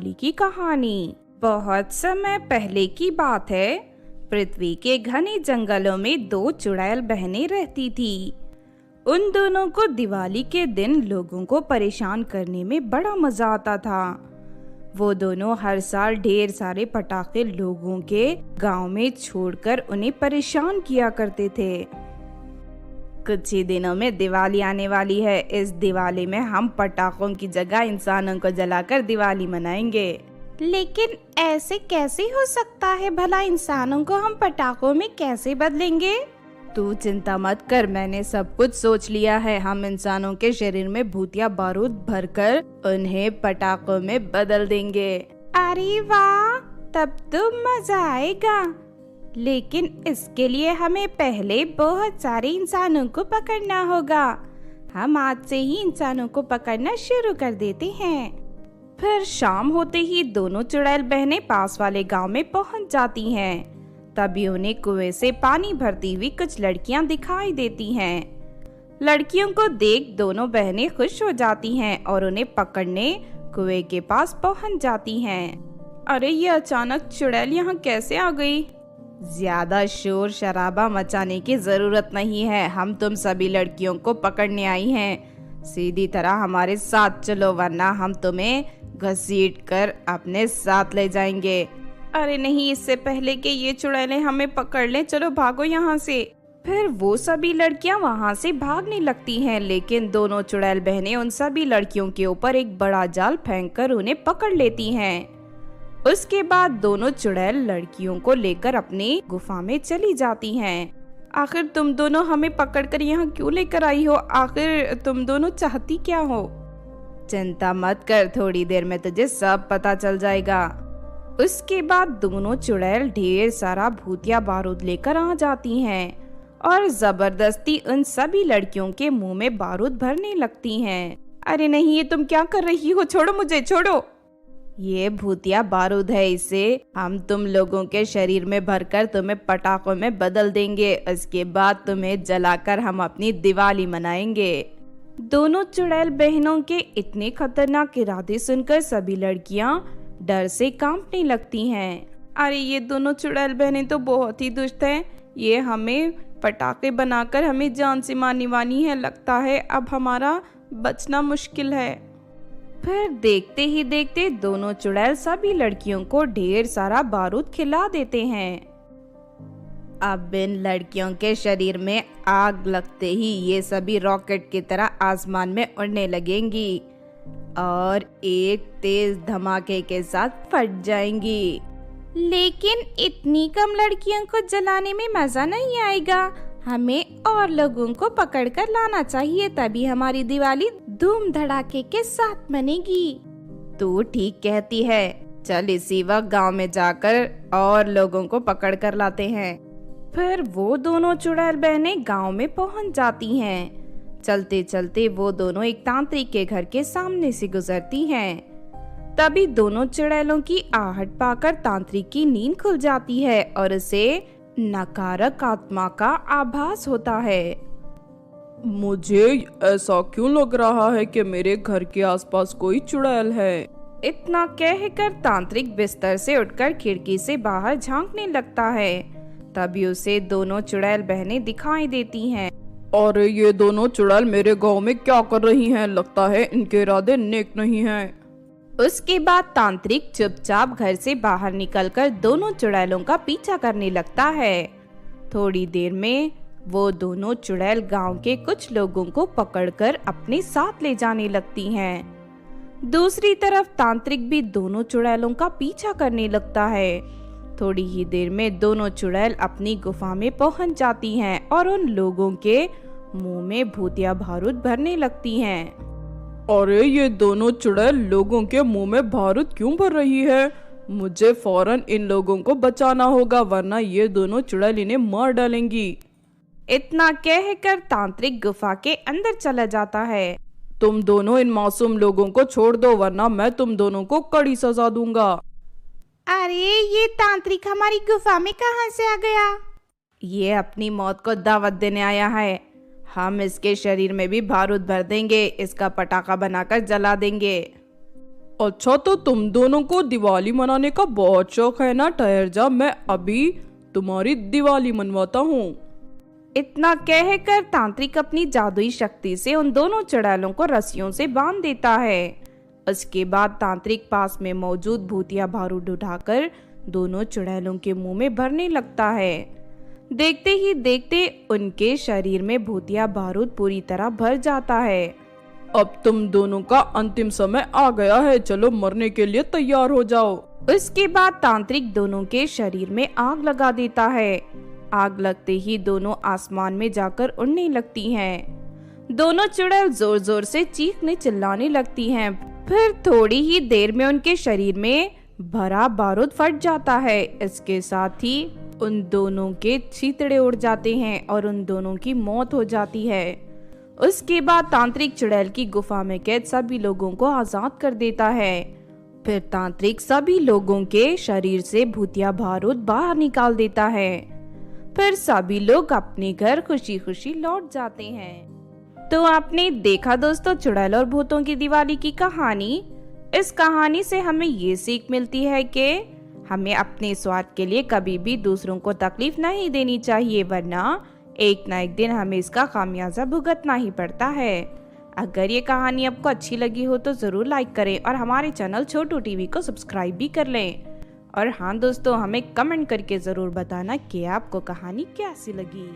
की कहानी। बहुत समय पहले की बात है। पृथ्वी के घने जंगलों में दो चुड़ैल बहनें रहती थी। उन दोनों को दिवाली के दिन लोगों को परेशान करने में बड़ा मजा आता था। वो दोनों हर साल ढेर सारे पटाखे लोगों के गांव में छोड़कर उन्हें परेशान किया करते थे। कुछ ही दिनों में दिवाली आने वाली है। इस दिवाली में हम पटाखों की जगह इंसानों को जलाकर दिवाली मनाएंगे। लेकिन ऐसे कैसे हो सकता है भला? इंसानों को हम पटाखों में कैसे बदलेंगे? तू चिंता मत कर, मैंने सब कुछ सोच लिया है। हम इंसानों के शरीर में भूतिया बारूद भरकर उन्हें पटाखों में बदल देंगे। अरे वाह, तब तो मजा आएगा। लेकिन इसके लिए हमें पहले बहुत सारे इंसानों को पकड़ना होगा। हम आज से ही इंसानों को पकड़ना शुरू कर देते हैं। फिर शाम होते ही दोनों चुड़ैल बहनें पास वाले गांव में पहुंच जाती हैं। तभी उन्हें कुएं से पानी भरती हुई कुछ लड़कियां दिखाई देती हैं। लड़कियों को देख दोनों बहनें खुश हो जाती हैं और उन्हें पकड़ने कुएं के पास पहुंच जाती हैं। अरे ये अचानक चुड़ैल यहाँ कैसे आ गई? ज्यादा शोर शराबा मचाने की जरूरत नहीं है। हम तुम सभी लड़कियों को पकड़ने आई हैं। सीधी तरह हमारे साथ चलो, वरना हम तुम्हें घसीट कर अपने साथ ले जाएंगे। अरे नहीं, इससे पहले कि ये चुड़ैलें हमें पकड़ लें, चलो भागो यहाँ से। फिर वो सभी लड़कियां वहाँ से भागने लगती हैं, लेकिन दोनों चुड़ैल बहनें उन सभी लड़कियों के ऊपर एक बड़ा जाल फेंककर उन्हें पकड़ लेती हैं। उसके बाद दोनों चुड़ैल लड़कियों को लेकर अपनी गुफा में चली जाती हैं। आखिर तुम दोनों हमें पकड़कर यहाँ क्यों लेकर आई हो? आखिर तुम दोनों चाहती क्या हो? चिंता मत कर, थोड़ी देर में तुझे सब पता चल जाएगा। उसके बाद दोनों चुड़ैल ढेर सारा भूतिया बारूद लेकर आ जाती हैं और जबरदस्ती उन सभी लड़कियों के मुंह में बारूद भरने लगती हैं। अरे नहीं, ये तुम क्या कर रही हो? छोड़ो मुझे, छोड़ो। ये भूतिया बारूद है, इसे हम तुम लोगों के शरीर में भरकर तुम्हें पटाखों में बदल देंगे। इसके बाद तुम्हें जलाकर हम अपनी दिवाली मनाएंगे। दोनों चुड़ैल बहनों के इतने खतरनाक इरादे सुनकर सभी लड़कियां डर से कांपने लगती हैं। अरे ये दोनों चुड़ैल बहनें तो बहुत ही दुष्ट हैं। ये हमें पटाखे बनाकर हमें जान से मारने वाली है। लगता है अब हमारा बचना मुश्किल है। फिर देखते ही देखते दोनों चुड़ैल सभी लड़कियों को ढेर सारा बारूद खिला देते हैं। अब इन लड़कियों के शरीर में आग लगते ही ये सभी रॉकेट की तरह आसमान में उड़ने लगेंगी और एक तेज धमाके के साथ फट जाएंगी। लेकिन इतनी कम लड़कियों को जलाने में मजा नहीं आएगा। हमें और लोगों को पकड़कर लाना चाहिए, तभी हमारी दिवाली धूम धड़ाके के साथ मनेगी। तू ठीक कहती है। चल इसी वक्त गांव में जाकर और लोगों को पकड़ कर लाते हैं। फिर वो दोनों चुड़ैल बहनें गांव में पहुंच जाती हैं। चलते चलते वो दोनों एक तांत्रिक के घर के सामने से गुजरती हैं। तभी दोनों चुड़ैलों की आहट पाकर तांत्रिक की नींद खुल जाती है और उसे नकारक आत्मा का आभास होता है। मुझे ऐसा क्यों लग रहा है कि मेरे घर के आसपास कोई चुड़ैल है? इतना कहकर तांत्रिक बिस्तर से उठकर खिड़की से बाहर झांकने लगता है। तभी उसे दोनों चुड़ैल बहनें दिखाई देती हैं। और ये दोनों चुड़ैल मेरे गांव में क्या कर रही हैं? लगता है इनके इरादे नेक नहीं हैं। उसके बाद तांत्रिक चुपचाप घर से बाहर निकलकर दोनों चुड़ैलों का पीछा करने लगता है। थोड़ी देर में वो दोनों चुड़ैल गांव के कुछ लोगों को पकड़कर अपने साथ ले जाने लगती हैं। दूसरी तरफ तांत्रिक भी दोनों चुड़ैलों का पीछा करने लगता है। थोड़ी ही देर में दोनों चुड़ैल अपनी गुफा में पहुंच जाती हैं और उन लोगों के मुंह में भूतिया बारूद भरने लगती हैं। अरे ये दोनों चुड़ैल लोगों के मुंह में बारूद क्यों भर रही है? मुझे फौरन इन लोगों को बचाना होगा, वरना ये दोनों चुड़ैल इन्हें मार डालेंगी। इतना कहकर तांत्रिक गुफा के अंदर चला जाता है। तुम दोनों इन मासूम लोगों को छोड़ दो, वरना मैं तुम दोनों को कड़ी सजा दूंगा। अरे ये तांत्रिक हमारी गुफा में कहां से आ गया? ये अपनी मौत को दावत देने आया है। हम इसके शरीर में भी बारूद भर देंगे, इसका पटाखा बनाकर जला देंगे। अच्छा, तो तुम दोनों को दिवाली मनाने का बहुत शौक है ना? ठहर जा, मैं अभी तुम्हारी दिवाली मनवाता हूँ। इतना कहकर तांत्रिक अपनी जादुई शक्ति से उन दोनों चुड़ैलों को रस्सियों से बांध देता है। उसके बाद तांत्रिक पास में मौजूद भूतिया बारूद उठाकर दोनों चुड़ैलों के मुंह में भरने लगता है। देखते ही देखते उनके शरीर में भूतिया बारूद पूरी तरह भर जाता है। अब तुम दोनों का अंतिम समय आ गया है, चलो मरने के लिए तैयार हो जाओ। उसके बाद तांत्रिक दोनों के शरीर में आग लगा देता है। आग लगते ही दोनों आसमान में जाकर उड़ने लगती हैं। दोनों चुड़ैल जोर जोर से चीखने चिल्लाने लगती हैं। फिर थोड़ी ही देर में उनके शरीर में भरा बारूद फट जाता है। इसके साथ ही उन दोनों के छींतड़े उड़ जाते हैं और उन दोनों की मौत हो जाती है। उसके बाद तांत्रिक चुड़ैल की गुफा में कैद सभी लोगों को आजाद कर देता है। फिर तांत्रिक सभी लोगों के शरीर से भूतिया बारूद बाहर निकाल देता है। फिर सभी लोग अपने घर खुशी खुशी लौट जाते हैं। तो आपने देखा दोस्तों चुड़ैल और भूतों की दिवाली की कहानी। इस कहानी से हमें ये सीख मिलती है कि हमें अपने स्वार्थ के लिए कभी भी दूसरों को तकलीफ नहीं देनी चाहिए, वरना एक ना एक दिन हमें इसका खामियाजा भुगतना ही पड़ता है। अगर ये कहानी आपको अच्छी लगी हो तो ज़रूर लाइक करें और हमारे चैनल छोटू टीवी को सब्सक्राइब भी कर लें। और हाँ दोस्तों, हमें कमेंट करके ज़रूर बताना कि आपको कहानी कैसी लगी।